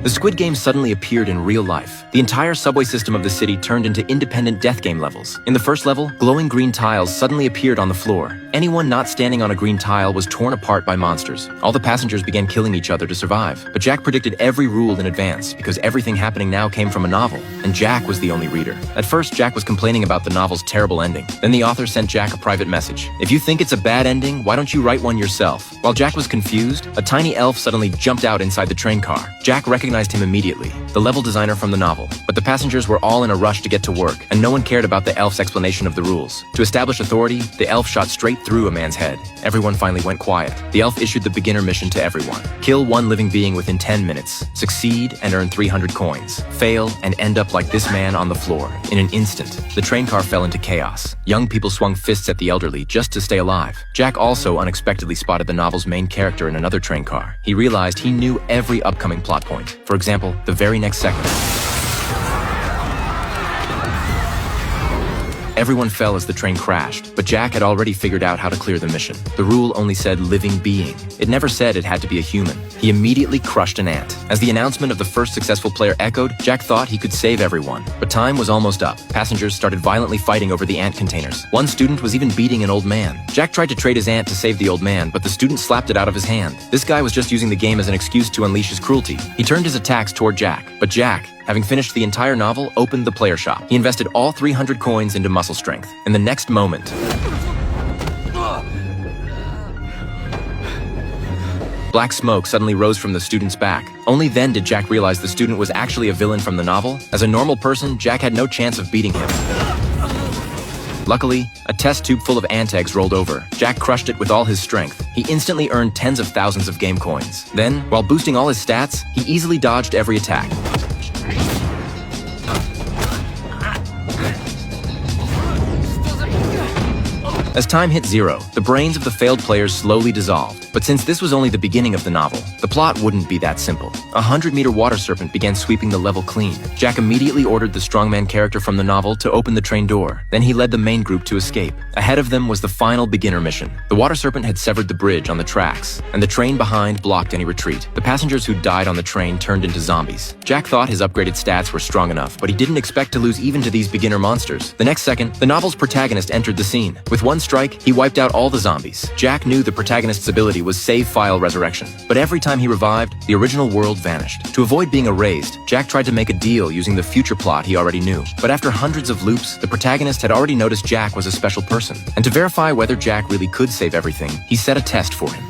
The Squid Game suddenly appeared in real life. The entire subway system of the city turned into independent death game levels. In the first level, glowing green tiles suddenly appeared on the floor. Anyone not standing on a green tile was torn apart by monsters. All the passengers began killing each other to survive. But Jack predicted every rule in advance, because everything happening now came from a novel, and Jack was the only reader. At first, Jack was complaining about the novel's terrible ending. Then the author sent Jack a private message. If you think it's a bad ending, why don't you write one yourself? While Jack was confused, a tiny elf suddenly jumped out inside the train car. Jack recognized him immediately, the level designer from the novel. But the passengers were all in a rush to get to work, and no one cared about the elf's explanation of the rules. To establish authority, the elf shot straight through a man's head. Everyone finally went quiet. The elf issued the beginner mission to everyone. Kill one living being within 10 minutes. Succeed and earn 300 coins. Fail and end up like this man on the floor. In an instant, the train car fell into chaos. Young people swung fists at the elderly just to stay alive. Jack also unexpectedly spotted the novel's main character in another train car. He realized he knew every upcoming plot point. For example, the very next second, everyone fell as the train crashed, but Jack had already figured out how to clear the mission. The rule only said living being. It never said it had to be a human. He immediately crushed an ant. As the announcement of the first successful player echoed, Jack thought he could save everyone. But time was almost up. Passengers started violently fighting over the ant containers. One student was even beating an old man. Jack tried to trade his ant to save the old man, but the student slapped it out of his hand. This guy was just using the game as an excuse to unleash his cruelty. He turned his attacks toward Jack, but Jack, having finished the entire novel, opened the player shop. He invested all 300 coins into muscle strength. In the next moment, black smoke suddenly rose from the student's back. Only then did Jack realize the student was actually a villain from the novel. As a normal person, Jack had no chance of beating him. Luckily, a test tube full of ant eggs rolled over. Jack crushed it with all his strength. He instantly earned tens of thousands of game coins. Then, while boosting all his stats, he easily dodged every attack. As time hit 0, the brains of the failed players slowly dissolved. But since this was only the beginning of the novel, the plot wouldn't be that simple. A 100-meter water serpent began sweeping the level clean. Jack immediately ordered the strongman character from the novel to open the train door. Then he led the main group to escape. Ahead of them was the final beginner mission. The water serpent had severed the bridge on the tracks, and the train behind blocked any retreat. The passengers who died on the train turned into zombies. Jack thought his upgraded stats were strong enough, but he didn't expect to lose even to these beginner monsters. The next second, the novel's protagonist entered the scene. With one strike, he wiped out all the zombies. Jack knew the protagonist's ability was save file resurrection, but every time he revived, the original world vanished. To avoid being erased, Jack tried to make a deal using the future plot he already knew. But after hundreds of loops, the protagonist had already noticed Jack was a special person. And to verify whether Jack really could save everything, he set a test for him.